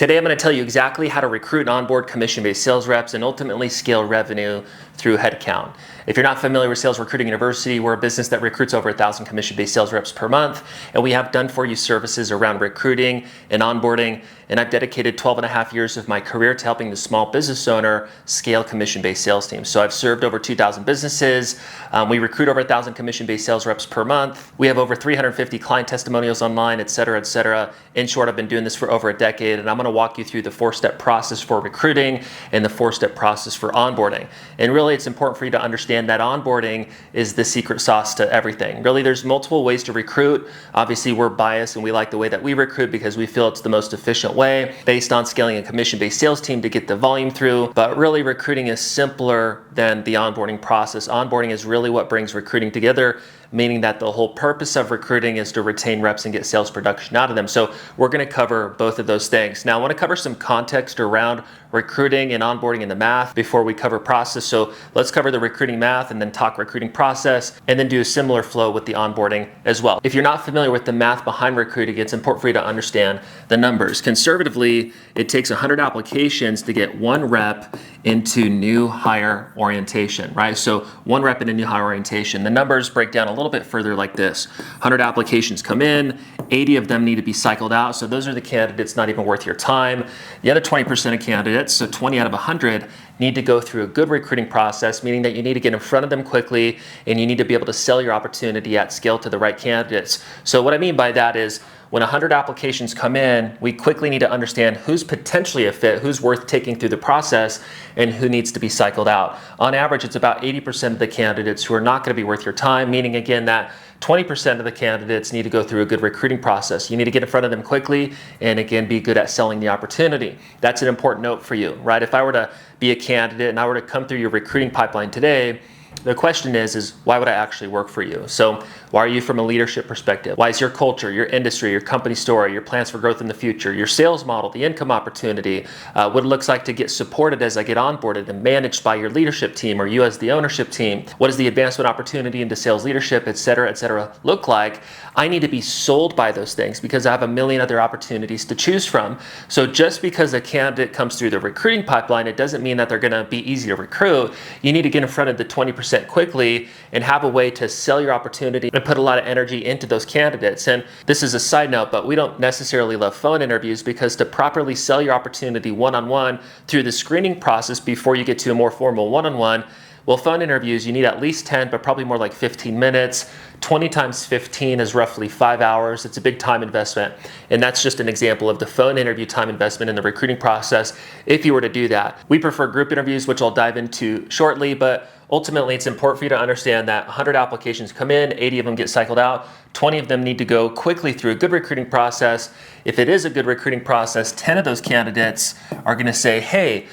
Today I'm going to tell you exactly how to recruit and onboard commission-based sales reps and ultimately scale revenue through headcount. If you're not familiar with Sales Recruiting University, we're a business that recruits over 1,000 commission-based sales reps per month, and we have done-for-you services around recruiting and onboarding, and I've dedicated 12 and a half years of my career to helping the small business owner scale commission-based sales teams. So I've served over 2,000 businesses. We recruit over 1,000 commission-based sales reps per month. We have over 350 client testimonials online, et cetera, et cetera. In short, I've been doing this for over a decade, and I'm going to walk you through the 4-step process for recruiting and the 4-step process for onboarding. And really, it's important for you to understand that onboarding is the secret sauce to everything. Really, there's multiple ways to recruit. Obviously, we're biased and we like the way that we recruit because we feel it's the most efficient way based on scaling a commission-based sales team to get the volume through. But really, recruiting is simpler than the onboarding process. Onboarding is really what brings recruiting together, meaning that the whole purpose of recruiting is to retain reps and get sales production out of them. So we're going to cover both of those things. Now I want to cover some context around recruiting and onboarding and the math before we cover process. So let's cover the recruiting math and then talk recruiting process and then do a similar flow with the onboarding as well. If you're not familiar with the math behind recruiting, it's important for you to understand the numbers. Conservatively, it takes 100 applications to get one rep into new hire orientation, right? So one rep into new hire orientation. The numbers break down a little bit further like this. 100 applications come in, 80 of them need to be cycled out. So those are the candidates not even worth your time. The other 20% of candidates, so 20 out of 100, need to go through a good recruiting process, meaning that you need to get in front of them quickly and you need to be able to sell your opportunity at scale to the right candidates. So what I mean by that is when 100 applications come in, we quickly need to understand who's potentially a fit, who's worth taking through the process, and who needs to be cycled out. On average, it's about 80% of the candidates who are not going to be worth your time, meaning again that 20% of the candidates need to go through a good recruiting process. You need to get in front of them quickly and again be good at selling the opportunity. That's an important note for you, right? If I were to be a candidate and I were to come through your recruiting pipeline today, the question is why would I actually work for you? So why are you from a leadership perspective? Why is your culture, your industry, your company story, your plans for growth in the future, your sales model, the income opportunity, what it looks like to get supported as I get onboarded and managed by your leadership team or you as the ownership team? What does the advancement opportunity into sales leadership, et cetera, look like? I need to be sold by those things because I have a million other opportunities to choose from. So just because a candidate comes through the recruiting pipeline, it doesn't mean that they're going to be easy to recruit. You need to get in front of the 20% quickly and have a way to sell your opportunity and put a lot of energy into those candidates. And this is a side note, but we don't necessarily love phone interviews because to properly sell your opportunity one-on-one through the screening process before you get to a more formal one-on-one, well, phone interviews, you need at least 10, but probably more like 15 minutes. 20 times 15 is roughly 5 hours. It's a big time investment. And that's just an example of the phone interview time investment in the recruiting process if you were to do that. We prefer group interviews, which I'll dive into shortly, but ultimately it's important for you to understand that 100 applications come in, 80 of them get cycled out, 20 of them need to go quickly through a good recruiting process. If it is a good recruiting process, 10 of those candidates are going to say, hey,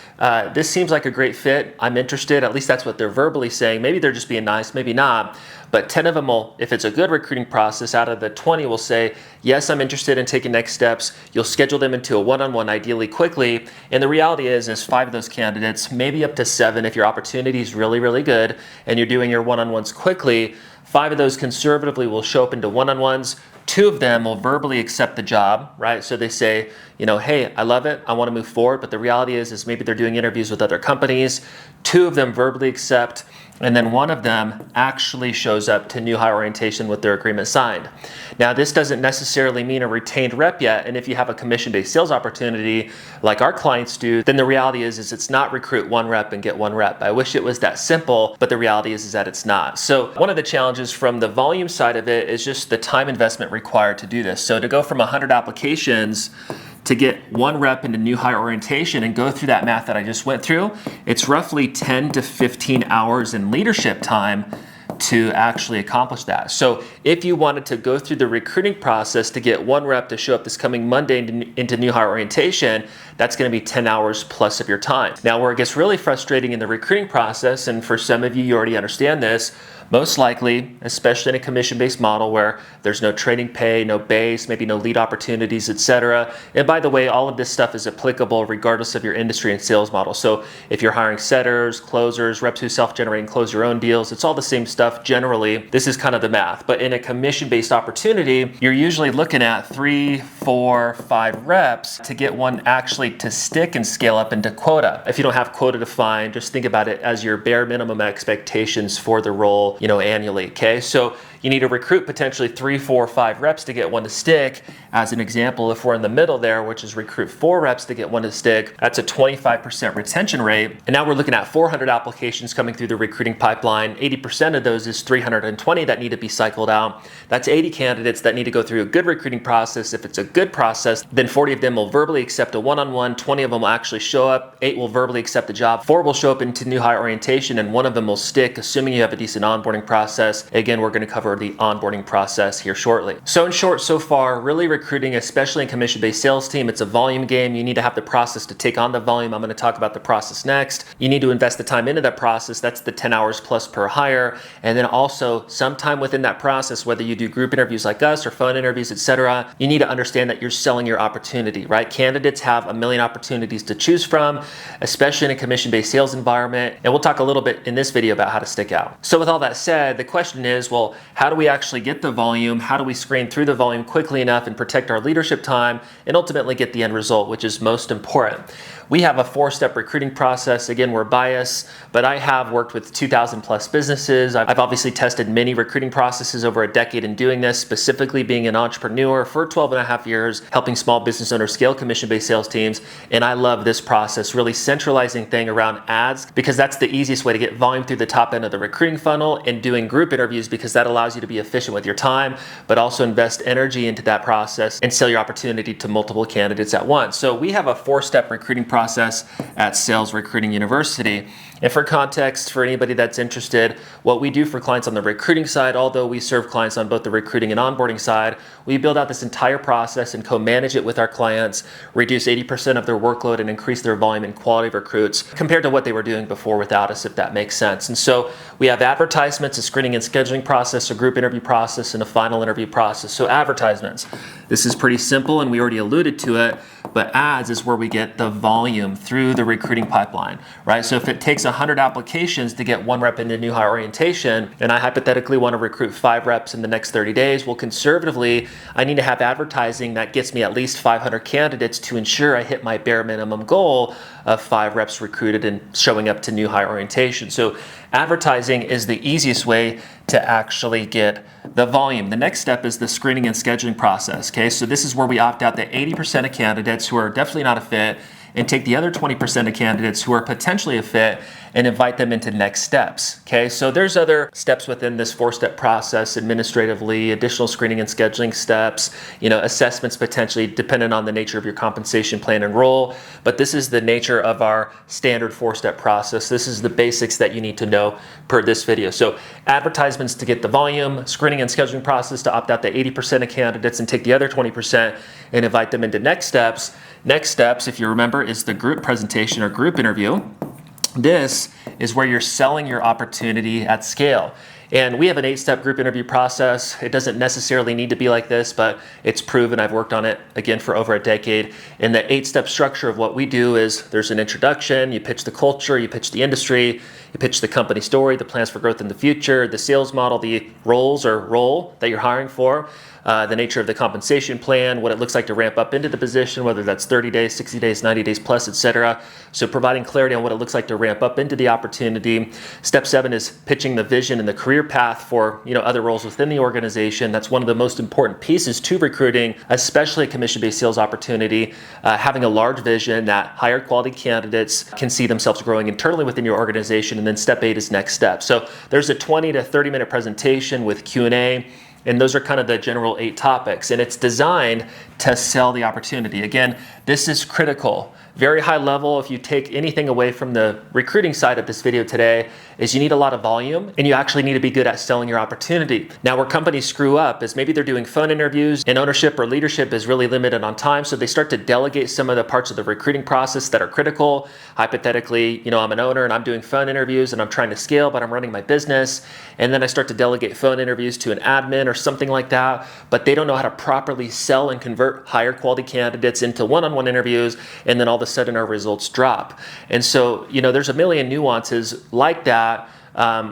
this seems like a great fit. I'm interested. At least that's what they're verbally saying. Maybe they're just being nice, maybe not. But 10 of them will, if it's a good recruiting process, out of the 20 will say, yes, I'm interested in taking next steps. You'll schedule them into a one-on-one ideally quickly. And the reality is 5 of those candidates, maybe up to 7 if your opportunity is really, really good and you're doing your one-on-ones quickly, 5 of those conservatively will show up into one-on-ones. 2 of them will verbally accept the job, right? So they say, hey, I love it. I want to move forward. But the reality is maybe they're doing interviews with other companies. 2 of them verbally accept. And then 1 of them actually shows up to new hire orientation with their agreement signed. Now, this doesn't necessarily mean a retained rep yet. And if you have a commission-based sales opportunity like our clients do, then the reality is it's not recruit 1 rep and get 1 rep. I wish it was that simple, but the reality is that it's not. So one of the challenges from the volume side of it is just the time investment required to do this. So to go from 100 applications to get 1 rep into new hire orientation and go through that math that I just went through, it's roughly 10 to 15 hours in leadership time to actually accomplish that. So if you wanted to go through the recruiting process to get 1 rep to show up this coming Monday into new hire orientation, that's going to be 10 hours plus of your time. Now, where it gets really frustrating in the recruiting process, and for some of you already understand this, most likely, especially in a commission-based model where there's no training pay, no base, maybe no lead opportunities, etc. And by the way, all of this stuff is applicable regardless of your industry and sales model. So if you're hiring setters, closers, reps who self-generate and close your own deals, it's all the same stuff. stuff, generally, this is kind of the math. But in a commission-based opportunity, you're usually looking at 3, 4, 5 reps to get one actually to stick and scale up into quota. If you don't have quota defined, just think about it as your bare minimum expectations for the role, annually, okay? So you need to recruit potentially 3, 4, 5 reps to get one to stick. As an example, if we're in the middle there, which is recruit 4 reps to get one to stick, that's a 25% retention rate. And now we're looking at 400 applications coming through the recruiting pipeline. 80% of those is 320 that need to be cycled out. That's 80 candidates that need to go through a good recruiting process. If it's a good process, then 40 of them will verbally accept a one-on-one, 20 of them will actually show up, 8 will verbally accept the job, 4 will show up into new hire orientation, and 1 of them will stick, assuming you have a decent onboarding process. Again, we're going to cover the onboarding process here shortly. So in short, so far, really recruiting, especially in commission-based sales team, it's a volume game. You need to have the process to take on the volume. I'm going to talk about the process next. You need to invest the time into that process. That's the 10 hours plus per hire. And then also sometime within that process, whether you do group interviews like us or phone interviews, etc., you need to understand that you're selling your opportunity, right? Candidates have a million opportunities to choose from, especially in a commission-based sales environment. And we'll talk a little bit in this video about how to stick out. So with all that said, the question is, well, how do we actually get the volume? How do we screen through the volume quickly enough and protect our leadership time and ultimately get the end result, which is most important? We have a 4-step recruiting process. Again, we're biased, but I have worked with 2,000 plus businesses. I've obviously tested many recruiting processes over a decade in doing this, specifically being an entrepreneur for 12 and a half years, helping small business owners scale commission-based sales teams. And I love this process, really centralizing thing around ads, because that's the easiest way to get volume through the top end of the recruiting funnel, and doing group interviews because that allows you to be efficient with your time, but also invest energy into that process and sell your opportunity to multiple candidates at once. So we have a 4-step recruiting process at Sales Recruiting University. And for context, for anybody that's interested, what we do for clients on the recruiting side, although we serve clients on both the recruiting and onboarding side, we build out this entire process and co-manage it with our clients, reduce 80% of their workload and increase their volume and quality of recruits compared to what they were doing before without us, if that makes sense. And so we have advertisements, a screening and scheduling process, a group interview process, and a final interview process. So advertisements, this is pretty simple and we already alluded to it, but ads is where we get the volume through the recruiting pipeline, right? So if it takes 100 applications to get 1 rep into new hire orientation, and I hypothetically want to recruit 5 reps in the next 30 days, well, conservatively, I need to have advertising that gets me at least 500 candidates to ensure I hit my bare minimum goal of 5 reps recruited and showing up to new hire orientation. So advertising is the easiest way to actually get the volume. The next step is the screening and scheduling process, okay? So this is where we opt out the 80% of candidates who are definitely not a fit and take the other 20% of candidates who are potentially a fit and invite them into next steps, okay? So there's other steps within this 4-step process administratively, additional screening and scheduling steps, assessments potentially dependent on the nature of your compensation plan and role, but this is the nature of our standard 4-step process. This is the basics that you need to know per this video. So advertisements to get the volume, screening and scheduling process to opt out the 80% of candidates and take the other 20% and invite them into next steps. Next steps, if you remember, is the group presentation or group interview. This is where you're selling your opportunity at scale. And we have an 8-step group interview process. It doesn't necessarily need to be like this, but it's proven. I've worked on it, again, for over a decade. And the 8-step structure of what we do is there's an introduction, you pitch the culture, you pitch the industry, you pitch the company story, the plans for growth in the future, the sales model, the roles or role that you're hiring for, the nature of the compensation plan, what it looks like to ramp up into the position, whether that's 30 days, 60 days, 90 days plus, etc. So providing clarity on what it looks like to ramp up into the opportunity. Step 7 is pitching the vision and the career path for other roles within the organization. That's one of the most important pieces to recruiting, especially a commission-based sales opportunity. Having a large vision that higher quality candidates can see themselves growing internally within your organization. And then step 8 is next step. So there's a 20 to 30 minute presentation with Q&A. And those are kind of the general 8 topics. And it's designed to sell the opportunity. Again, this is critical. Very high level, if you take anything away from the recruiting side of this video today, is you need a lot of volume and you actually need to be good at selling your opportunity. Now, where companies screw up is maybe they're doing phone interviews and ownership or leadership is really limited on time. So they start to delegate some of the parts of the recruiting process that are critical. Hypothetically, I'm an owner and I'm doing phone interviews and I'm trying to scale, but I'm running my business. And then I start to delegate phone interviews to an admin or something like that, but they don't know how to properly sell and convert higher quality candidates into one-on-one interviews. And then all of a sudden our results drop. And so, there's a million nuances like that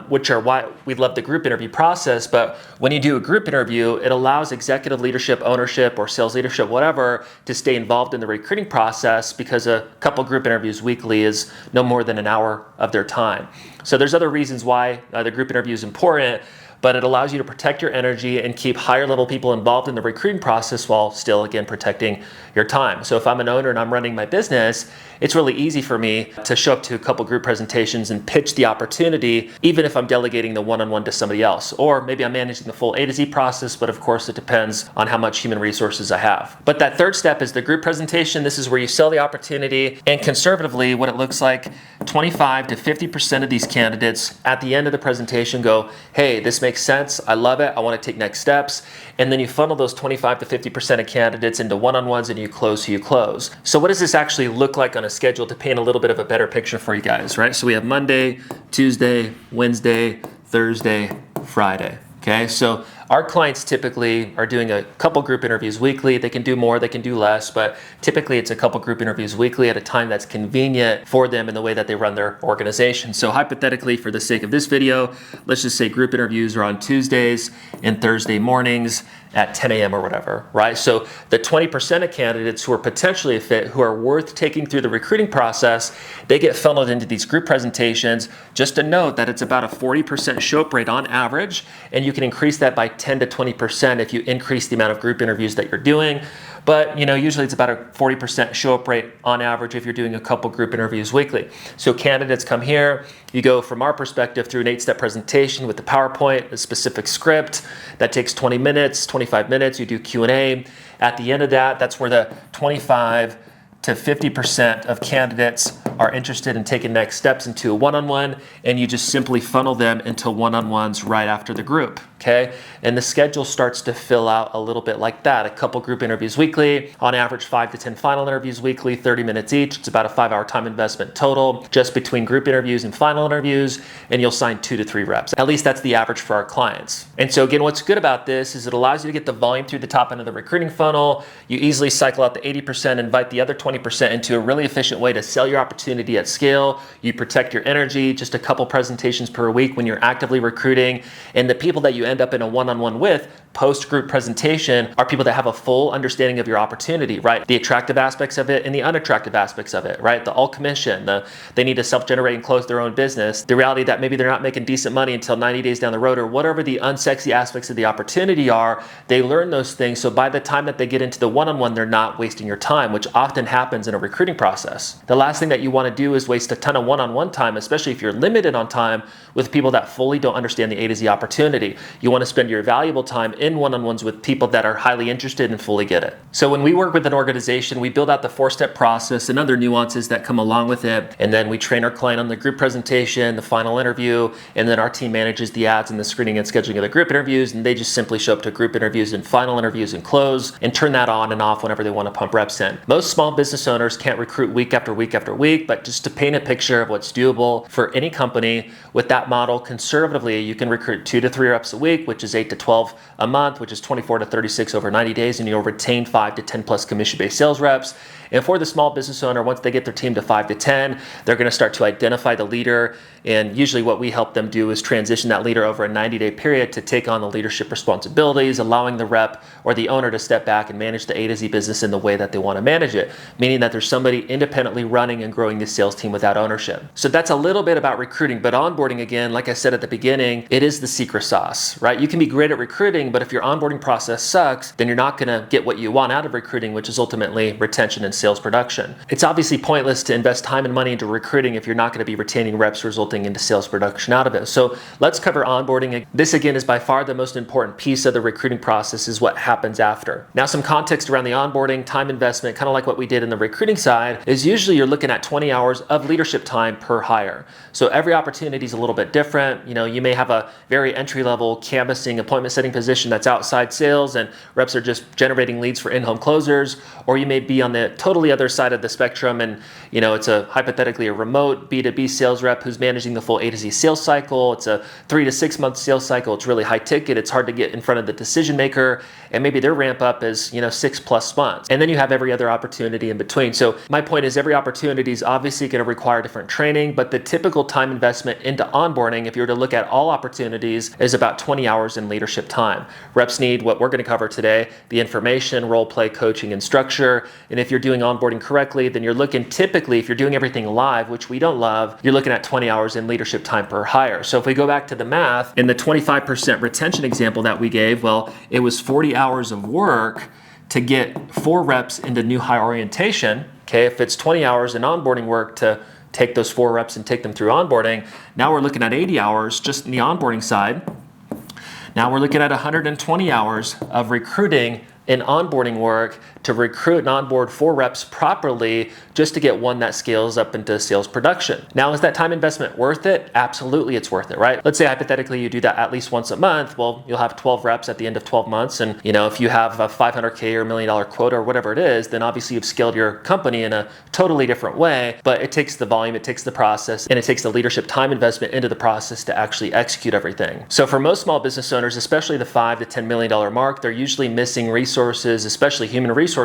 which are why we love the group interview process. But when you do a group interview, it allows executive leadership, ownership, or sales leadership, whatever, to stay involved in the recruiting process, because a couple group interviews weekly is no more than an hour of their time. So there's other reasons why the group interview is important, but it allows you to protect your energy and keep higher level people involved in the recruiting process while still, again, protecting your time. So if I'm an owner and I'm running my business, it's really easy for me to show up to a couple group presentations and pitch the opportunity, even if I'm delegating the one-on-one to somebody else. Or maybe I'm managing the full A to Z process, but of course it depends on how much human resources I have. But that third step is the group presentation. This is where you sell the opportunity, and conservatively what it looks like, 25 to 50% of these candidates at the end of the presentation go, hey, this makes sense, I love it, I want to take next steps. And then you funnel those 25 to 50% of candidates into one-on-ones, and you close who you close. So what does this actually look like on a schedule to paint a little bit of a better picture for you guys, right? So we have Monday, Tuesday, Wednesday, Thursday, Friday. Okay, so our clients typically are doing a couple group interviews weekly. They can do more, they can do less, but typically it's a couple group interviews weekly at a time that's convenient for them in the way that they run their organization. So hypothetically, for the sake of this video, let's just say group interviews are on Tuesdays and Thursday mornings at 10 a.m. or whatever, right? So the 20% of candidates who are potentially a fit, who are worth taking through the recruiting process, they get funneled into these group presentations. Just to note that it's about a 40% show up rate on average, and you can increase that by 10 to 20% if you increase the amount of group interviews that you're doing. But usually it's about a 40% show up rate on average if you're doing a couple group interviews weekly. So candidates come here, you go from our perspective through an 8-step presentation with the PowerPoint, a specific script that takes 20 minutes, 25 minutes, you do Q&A. At the end of that, that's where the 25 to 50% of candidates are interested in taking next steps into a one-on-one, and you just simply funnel them into one-on-ones right after the group, okay? And the schedule starts to fill out a little bit like that. A couple group interviews weekly, on average 5 to 10 final interviews weekly, 30 minutes each. It's about a 5-hour time investment total just between group interviews and final interviews, and you'll sign 2 to 3 reps. At least that's the average for our clients. And so again, what's good about this is it allows you to get the volume through the top end of the recruiting funnel. You easily cycle out the 80%, invite the other 20% into a really efficient way to sell your opportunity at scale. You protect your energy, just a couple presentations per week when you're actively recruiting. And the people that you end up in a one-on-one with post-group presentation are people that have a full understanding of your opportunity, right? The attractive aspects of it and the unattractive aspects of it, right? The all commission, they need to self-generate and close their own business. The reality that maybe they're not making decent money until 90 days down the road, or whatever the unsexy aspects of the opportunity are, they learn those things. So by the time that they get into the one-on-one, they're not wasting your time, which often happens in a recruiting process. The last thing that you want to do is waste a ton of one-on-one time, especially if you're limited on time, with people that fully don't understand the A to Z opportunity. You want to spend your valuable time in one-on-ones with people that are highly interested and fully get it. So when we work with an organization, we build out the 4-step process and other nuances that come along with it. And then we train our client on the group presentation, the final interview, and then our team manages the ads and the screening and scheduling of the group interviews. And they just simply show up to group interviews and final interviews and close, and turn that on and off whenever they want to pump reps in. Most small business owners can't recruit week after week after week, but just to paint a picture of what's doable for any company with that model, conservatively, you can recruit 2 to 3 reps a week, which is 8 to 12 a month, which is 24 to 36 over 90 days, and you'll retain 5 to 10 plus commission-based sales reps. And for the small business owner, once they get their team to 5 to 10, they're going to start to identify the leader. And usually what we help them do is transition that leader over a 90-day period to take on the leadership responsibilities, allowing the rep or the owner to step back and manage the A to Z business in the way that they want to manage it, meaning that there's somebody independently running and growing the sales team without ownership. So that's a little bit about recruiting, but onboarding, again, like I said at the beginning, it is the secret sauce, right? You can be great at recruiting, but if your onboarding process sucks, then you're not going to get what you want out of recruiting, which is ultimately retention and sales production. It's obviously pointless to invest time and money into recruiting if you're not going to be retaining reps resulting into sales production out of it. So let's cover onboarding. This, again, is by far the most important piece of the recruiting process, is what happens after. Now, some context around the onboarding, time investment, kind of like what we did in the recruiting side, is usually you're looking at 20 hours of leadership time per hire. So every opportunity is a little bit different. You may have a very entry-level canvassing, appointment setting position that's outside sales and reps are just generating leads for in-home closers, or you may be on the totally other side of the spectrum and it's hypothetically a remote B2B sales rep who's managing the full A to Z sales cycle. It's a 3 to 6 month sales cycle. It's really high ticket. It's hard to get in front of the decision maker, and maybe their ramp up is 6+ months. And then you have every other opportunity in between. So my point is, every opportunity is obviously going to require different training, but the typical time investment into onboarding, if you were to look at all opportunities, is about 20 hours in leadership time. Reps need what we're going to cover today, the information, role play, coaching, and structure. And if you're doing onboarding correctly, then you're looking typically, if you're doing everything live, which we don't love, you're looking at 20 hours in leadership time per hire. So if we go back to the math, in the 25% retention example that we gave, well, it was 40 hours of work to get 4 reps into new hire orientation. Okay, if it's 20 hours in onboarding work to take those 4 reps and take them through onboarding, now we're looking at 80 hours just in the onboarding side. Now we're looking at 120 hours of recruiting and onboarding work to recruit and onboard 4 reps properly just to get one that scales up into sales production. Now, is that time investment worth it? Absolutely, it's worth it, right? Let's say hypothetically you do that at least once a month. Well, you'll have 12 reps at the end of 12 months. And if you have a $500K or $1 million quota or whatever it is, then obviously you've scaled your company in a totally different way. But it takes the volume, it takes the process, and it takes the leadership time investment into the process to actually execute everything. So for most small business owners, especially the $5 to $10 million mark, they're usually missing resources, especially human resources.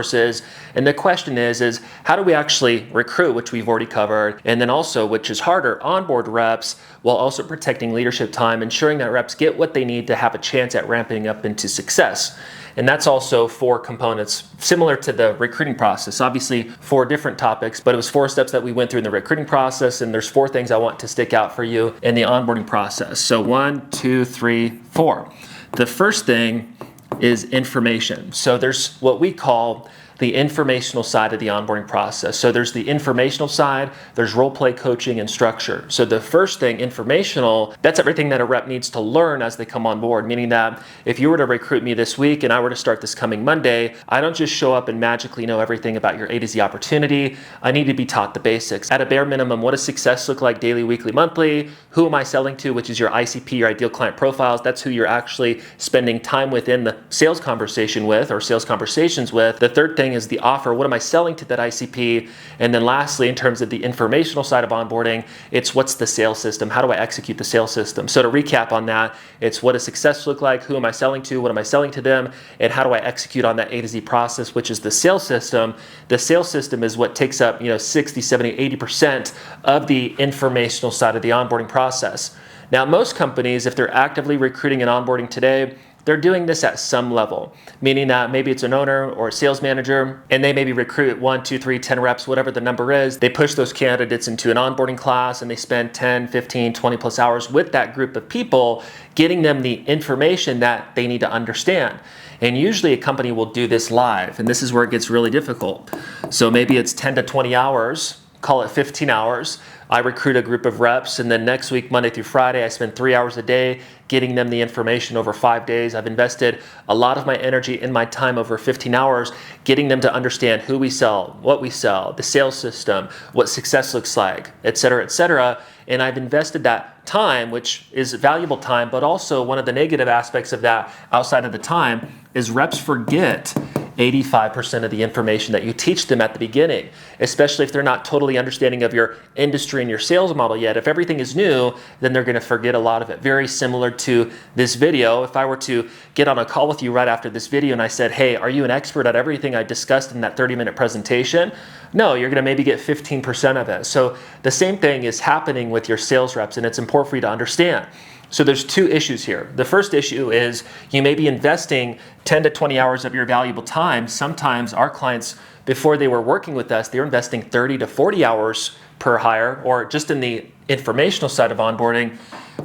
And the question is how do we actually recruit, which we've already covered, and then also, which is harder, onboard reps while also protecting leadership time, ensuring that reps get what they need to have a chance at ramping up into success. And that's also 4 components, similar to the recruiting process. Obviously 4 different topics, but it was 4 steps that we went through in the recruiting process, and there's 4 things I want to stick out for you in the onboarding process. So 1, 2, 3, 4. The first thing is information. So there's what we call the informational side of the onboarding process. So there's the informational side, there's role play, coaching, and structure. So the first thing, informational, that's everything that a rep needs to learn as they come on board, meaning that if you were to recruit me this week and I were to start this coming Monday, I don't just show up and magically know everything about your A to Z opportunity. I need to be taught the basics. At a bare minimum, what does success look like daily, weekly, monthly? Who am I selling to, which is your ICP, your ideal client profiles? That's who you're actually spending time within the sales conversation with or sales conversations with. The third thing is the offer. What am I selling to that ICP? And then lastly, in terms of the informational side of onboarding, it's what's the sales system? How do I execute the sales system? So to recap on that, it's what does success look like? Who am I selling to? What am I selling to them? And how do I execute on that A to Z process, which is the sales system? The sales system is what takes up 60, 70, 80% of the informational side of the onboarding process. Now, most companies, if they're actively recruiting and onboarding today, they're doing this at some level, meaning that maybe it's an owner or a sales manager, and they maybe recruit 1, 2, 3, 10 reps, whatever the number is. They push those candidates into an onboarding class and they spend 10, 15, 20 plus hours with that group of people, getting them the information that they need to understand. And usually a company will do this live, and this is where it gets really difficult. So maybe it's 10 to 20 hours, call it 15 hours. I recruit a group of reps, and then next week, Monday through Friday, I spend 3 hours a day getting them the information over 5 days. I've invested a lot of my energy and my time over 15 hours getting them to understand who we sell, what we sell, the sales system, what success looks like, et cetera, et cetera. And I've invested that time, which is valuable time, but also one of the negative aspects of that outside of the time is reps forget 85% of the information that you teach them at the beginning, especially if they're not totally understanding of your industry and your sales model yet. If everything is new, then they're going to forget a lot of it. Very similar to this video. If I were to get on a call with you right after this video and I said, hey, are you an expert at everything I discussed in that 30-minute presentation? No, you're going to maybe get 15% of it. So the same thing is happening with your sales reps, and it's important for you to understand. So there's 2 issues here. The first issue is you may be investing 10 to 20 hours of your valuable time. Sometimes our clients, before they were working with us, they were investing 30 to 40 hours per hire, or just in the informational side of onboarding.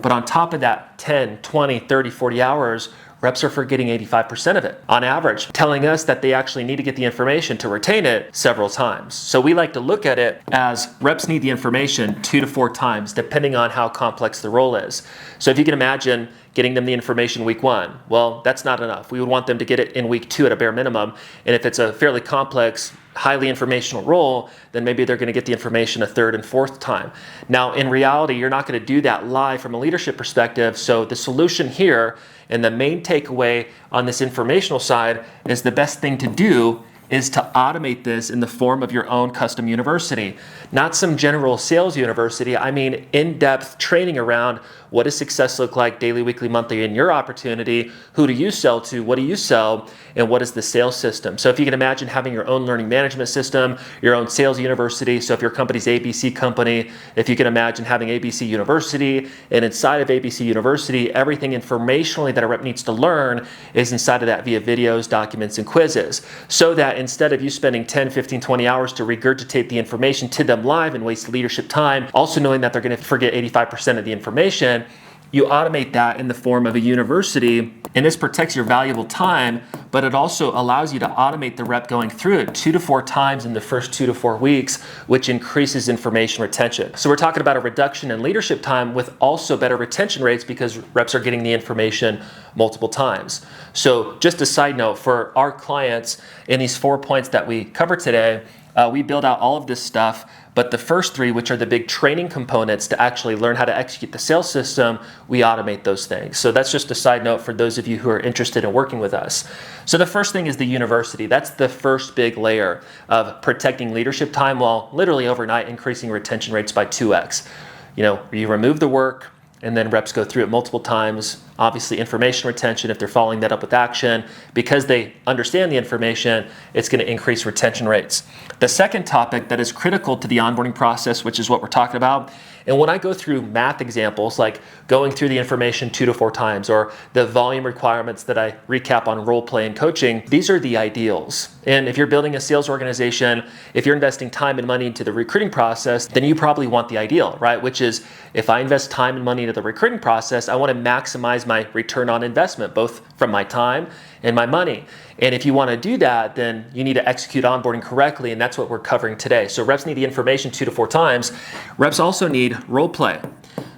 But on top of that 10, 20, 30, 40 hours, reps are forgetting 85% of it on average, telling us that they actually need to get the information to retain it several times. So we like to look at it as reps need the information 2 to 4 times, depending on how complex the role is. So if you can imagine getting them the information week 1, well, that's not enough. We would want them to get it in week 2 at a bare minimum. And if it's a fairly complex, highly informational role, then maybe they're going to get the information a 3rd and 4th time. Now, in reality, you're not going to do that live from a leadership perspective. So the solution here and the main takeaway on this informational side is the best thing to do is to automate this in the form of your own custom university. Not some general sales university. I mean in-depth training around what does success look like daily, weekly, monthly in your opportunity, who do you sell to, what do you sell, and what is the sales system. So if you can imagine having your own learning management system, your own sales university. So if your company's ABC company, if you can imagine having ABC University, and inside of ABC University, everything informationally that a rep needs to learn is inside of that via videos, documents, and quizzes. So that instead of you spending 10, 15, 20 hours to regurgitate the information to them live and waste leadership time, also knowing that they're going to forget 85% of the information, you automate that in the form of a university, and this protects your valuable time, but it also allows you to automate the rep going through it 2 to 4 times in the first 2 to 4 weeks, which increases information retention. So we're talking about a reduction in leadership time with also better retention rates because reps are getting the information multiple times. So just a side note for our clients in these 4 points that we covered today, we build out all of this stuff, but the first 3, which are the big training components to actually learn how to execute the sales system, we automate those things. So that's just a side note for those of you who are interested in working with us. So the first thing is the university. That's the first big layer of protecting leadership time while literally overnight increasing retention rates by 2x. You remove the work, and then reps go through it multiple times. Obviously, information retention, if they're following that up with action, because they understand the information, it's going to increase retention rates. The second topic that is critical to the onboarding process, which is what we're talking about, and when I go through math examples, like going through the information 2 to 4 times, or the volume requirements that I recap on role play and coaching, these are the ideals. And if you're building a sales organization, if you're investing time and money into the recruiting process, then you probably want the ideal, right? Which is, if I invest time and money into the recruiting process, I want to maximize my return on investment, both from my time and my money. And if you want to do that, then you need to execute onboarding correctly, and that's what we're covering today. So reps need the information 2 to 4 times. Reps also need role play.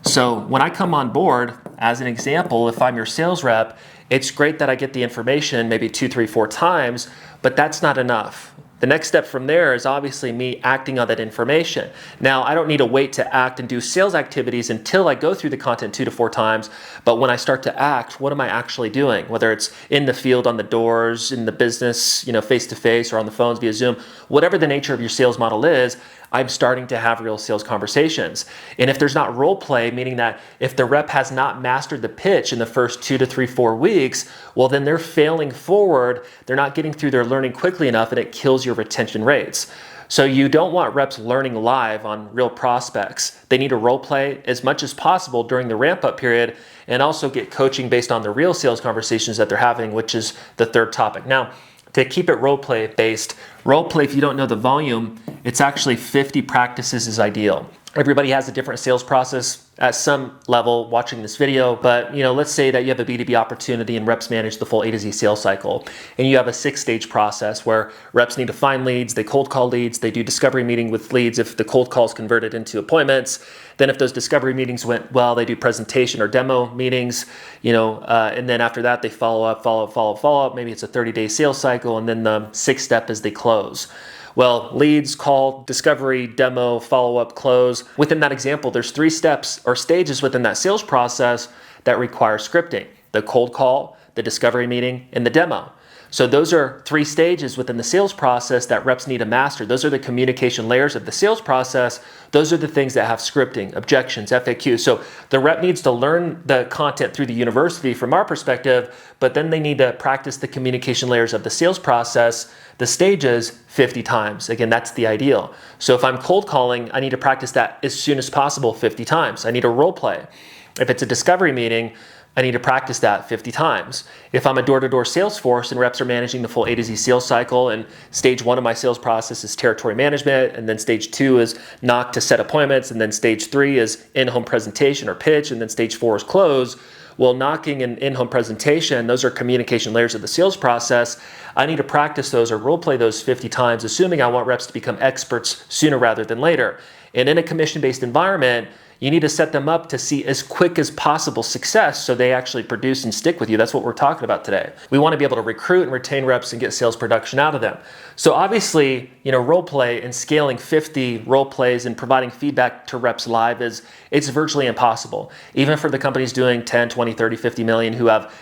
So when I come on board, as an example, if I'm your sales rep, it's great that I get the information maybe 2, 3, 4 times, but that's not enough. The next step from there is obviously me acting on that information. Now, I don't need to wait to act and do sales activities until I go through the content 2 to 4 times, but when I start to act, what am I actually doing? Whether it's in the field, on the doors, in the business, face-to-face, or on the phones via Zoom, whatever the nature of your sales model is, I'm starting to have real sales conversations. And if there's not role play, meaning that if the rep has not mastered the pitch in the first 2 to 3, 4 weeks, well, then they're failing forward. They're not getting through their learning quickly enough, and it kills your retention rates. So you don't want reps learning live on real prospects. They need to role play as much as possible during the ramp up period, and also get coaching based on the real sales conversations that they're having, which is the third topic. Now, to keep it role play based, role play, if you don't know the volume, it's actually 50 practices is ideal. Everybody has a different sales process at some level watching this video, but let's say that you have a B2B opportunity and reps manage the full A to Z sales cycle, and you have a 6-stage process where reps need to find leads, they cold call leads, they do discovery meeting with leads if the cold call is converted into appointments. Then if those discovery meetings went well, they do presentation or demo meetings, and then after that they follow up. Maybe it's a 30-day sales cycle, and then the 6th step is they close. Well, leads, call, discovery, demo, follow-up, close. Within that example, there's 3 steps or stages within that sales process that require scripting: the cold call, the discovery meeting, and the demo. So those are 3 stages within the sales process that reps need to master. Those are the communication layers of the sales process. Those are the things that have scripting, objections, FAQs. So the rep needs to learn the content through the university from our perspective, but then they need to practice the communication layers of the sales process, the stages, 50 times. Again, that's the ideal. So if I'm cold calling, I need to practice that as soon as possible 50 times. I need a role play. If it's a discovery meeting, I need to practice that 50 times. If I'm a door-to-door sales force and reps are managing the full A to Z sales cycle, and stage 1 of my sales process is territory management, and then stage 2 is knock to set appointments, and then stage 3 is in-home presentation or pitch, and then stage 4 is close. Well, knocking and in-home presentation, those are communication layers of the sales process. I need to practice those or role play those 50 times, assuming I want reps to become experts sooner rather than later. And in a commission-based environment, you need to set them up to see as quick as possible success so they actually produce and stick with you. That's what we're talking about today. We want to be able to recruit and retain reps and get sales production out of them. So obviously, role play and scaling 50 role plays and providing feedback to reps live it's virtually impossible. Even for the companies doing 10, 20, 30, 50 million who have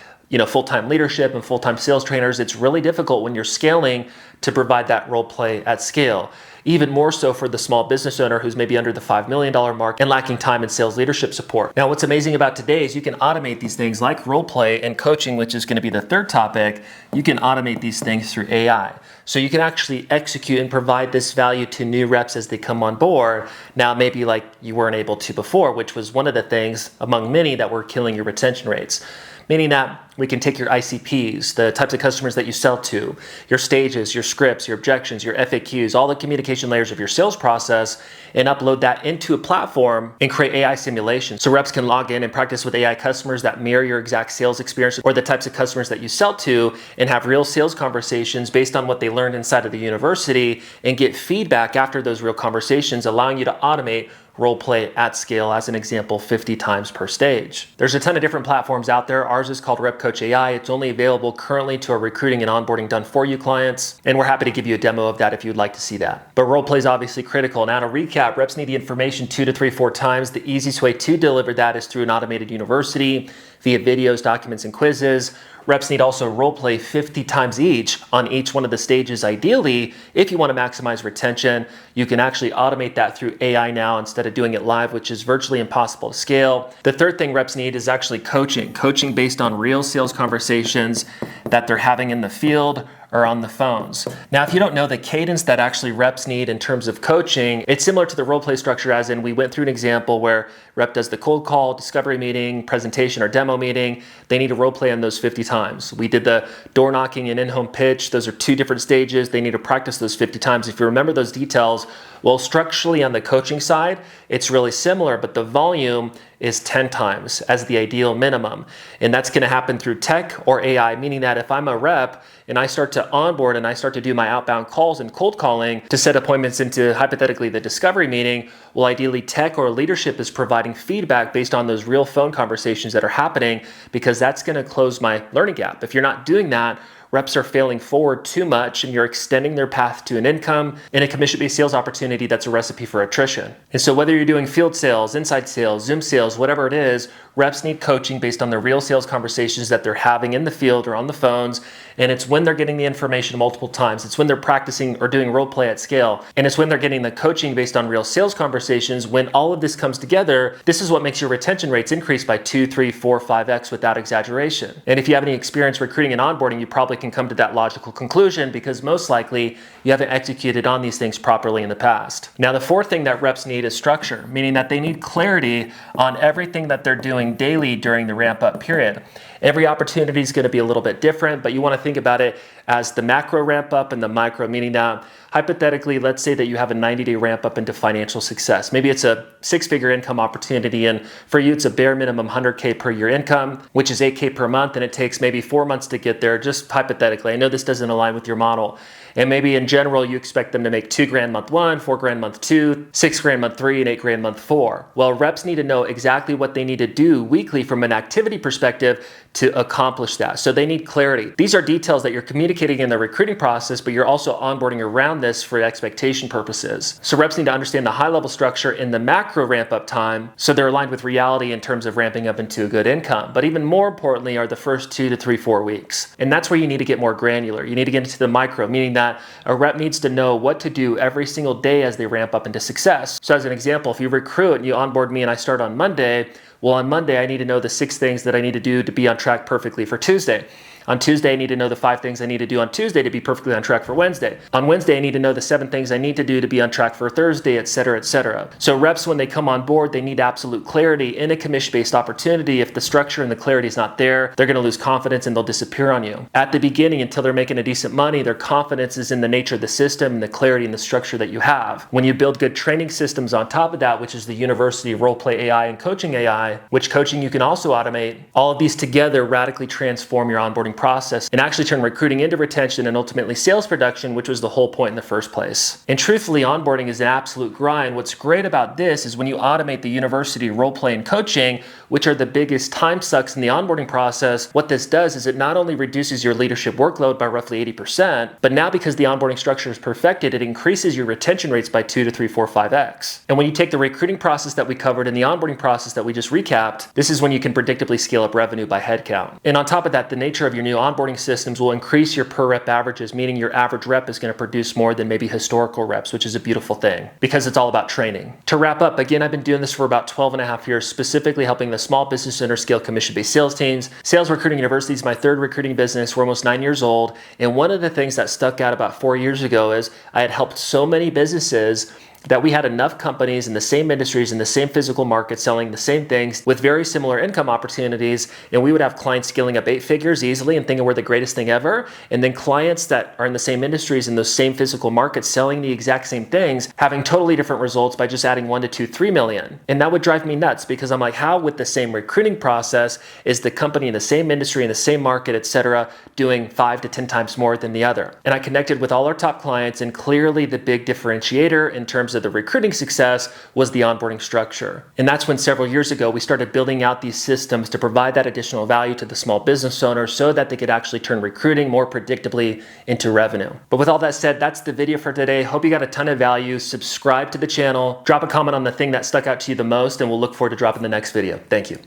full-time leadership and full-time sales trainers, it's really difficult when you're scaling to provide that role play at scale. Even more so for the small business owner who's maybe under the $5 million mark and lacking time in sales leadership support. Now, what's amazing about today is you can automate these things like role play and coaching, which is going to be the third topic. You can automate these things through AI. So you can actually execute and provide this value to new reps as they come on board. Now, maybe like you weren't able to before, which was one of the things among many that were killing your retention rates. Meaning that we can take your ICPs, the types of customers that you sell to, your stages, your scripts, your objections, your FAQs, all the communication layers of your sales process, and upload that into a platform and create AI simulations. So reps can log in and practice with AI customers that mirror your exact sales experience or the types of customers that you sell to, and have real sales conversations based on what they learned inside of the university and get feedback after those real conversations, allowing you to automate role play at scale, as an example, 50 times per stage. There's a ton of different platforms out there. Ours is called Rep Coach AI. It's only available currently to our recruiting and onboarding done for you clients. And we're happy to give you a demo of that if you'd like to see that. But role play is obviously critical. Now to recap, reps need the information 2 to 3, 4 times. The easiest way to deliver that is through an automated university via videos, documents, and quizzes. Reps need also role play 50 times each on each one of the stages. Ideally, if you want to maximize retention, you can actually automate that through AI now instead of doing it live, which is virtually impossible to scale. The third thing reps need is actually coaching based on real sales conversations that they're having in the field or on the phones. Now, if you don't know the cadence that actually reps need in terms of coaching, it's similar to the role play structure, as in we went through an example where rep does the cold call, discovery meeting, presentation, or demo meeting. They need to role play on those 50 times. We did the door knocking and in-home pitch. Those are 2 different stages. They need to practice those 50 times. If you remember those details, well, structurally on the coaching side, it's really similar, but the volume is 10 times as the ideal minimum. And that's going to happen through tech or AI, meaning that if I'm a rep and I start to onboard and I start to do my outbound calls and cold calling to set appointments into hypothetically the discovery meeting, well, ideally tech or leadership is providing feedback based on those real phone conversations that are happening, because that's going to close my learning gap. If you're not doing that, reps are failing forward too much and you're extending their path to an income in a commission-based sales opportunity that's a recipe for attrition. And so whether you're doing field sales, inside sales, Zoom sales, whatever it is, reps need coaching based on the real sales conversations that they're having in the field or on the phones. And it's when they're getting the information multiple times. It's when they're practicing or doing role play at scale. And it's when they're getting the coaching based on real sales conversations. When all of this comes together, this is what makes your retention rates increase by 2, 3, 4, 5x without exaggeration. And if you have any experience recruiting and onboarding, you probably can come to that logical conclusion, because most likely you haven't executed on these things properly in the past. Now, the fourth thing that reps need is structure, meaning that they need clarity on everything that they're doing daily during the ramp up period. Every opportunity is going to be a little bit different, but you want to think about it as the macro ramp up and the micro, meaning that hypothetically, let's say that you have a 90-day ramp up into financial success. Maybe it's a 6-figure income opportunity, and for you, it's a bare minimum 100K per year income, which is 8K per month, and it takes maybe 4 months to get there, just hypothetically. I know this doesn't align with your model. And maybe in general, you expect them to make $2,000 month 1, $4,000 month 2, $6,000 month 3, and $8,000 month 4. Well, reps need to know exactly what they need to do weekly from an activity perspective to accomplish that. So they need clarity. These are details that you're communicating in the recruiting process, but you're also onboarding around this for expectation purposes. So reps need to understand the high level structure in the macro ramp up time, so they're aligned with reality in terms of ramping up into a good income. But even more importantly are the first 2 to 3, 4 weeks. And that's where you need to get more granular. You need to get into the micro, meaning that a rep needs to know what to do every single day as they ramp up into success. So as an example, if you recruit and you onboard me and I start on Monday, well, on Monday, I need to know the 6 things that I need to do to be on track perfectly for Tuesday. On Tuesday, I need to know the 5 things I need to do on Tuesday to be perfectly on track for Wednesday. On Wednesday, I need to know the 7 things I need to do to be on track for Thursday, et cetera, et cetera. So reps, when they come on board, they need absolute clarity in a commission-based opportunity. If the structure and the clarity is not there, they're going to lose confidence and they'll disappear on you. At the beginning, until they're making a decent money, their confidence is in the nature of the system and the clarity and the structure that you have. When you build good training systems on top of that, which is the university role play AI and coaching AI, which coaching you can also automate, all of these together radically transform your onboarding process and actually turn recruiting into retention and ultimately sales production, which was the whole point in the first place. And truthfully, onboarding is an absolute grind. What's great about this is when you automate the university role play and coaching, which are the biggest time sucks in the onboarding process, what this does is it not only reduces your leadership workload by roughly 80%, but now because the onboarding structure is perfected, it increases your retention rates by 2 to 3, 4, 5x. And when you take the recruiting process that we covered and the onboarding process that we just recapped, this is when you can predictably scale up revenue by headcount. And on top of that, the nature of your new onboarding systems will increase your per rep averages, meaning your average rep is going to produce more than maybe historical reps, which is a beautiful thing because it's all about training. To wrap up, again, I've been doing this for about 12 and a half years, specifically helping the small business owner scale commission-based sales teams. Sales Recruiting University is my third recruiting business. We're almost 9 years old. And one of the things that stuck out about 4 years ago is I had helped so many businesses that we had enough companies in the same industries, in the same physical market, selling the same things with very similar income opportunities. And we would have clients scaling up 8 figures easily and thinking we're the greatest thing ever. And then clients that are in the same industries, in those same physical markets, selling the exact same things, having totally different results by just adding 1 to 2, 3 million. And that would drive me nuts because I'm like, how with the same recruiting process is the company in the same industry, in the same market, etc., doing 5 to 10 times more than the other? And I connected with all our top clients, and clearly the big differentiator in terms of the recruiting success was the onboarding structure. And that's when several years ago we started building out these systems to provide that additional value to the small business owner so that they could actually turn recruiting more predictably into revenue. But with all that said, that's the video for today. Hope you got a ton of value. Subscribe to the channel, drop a comment on the thing that stuck out to you the most, and we'll look forward to dropping the next video. Thank you.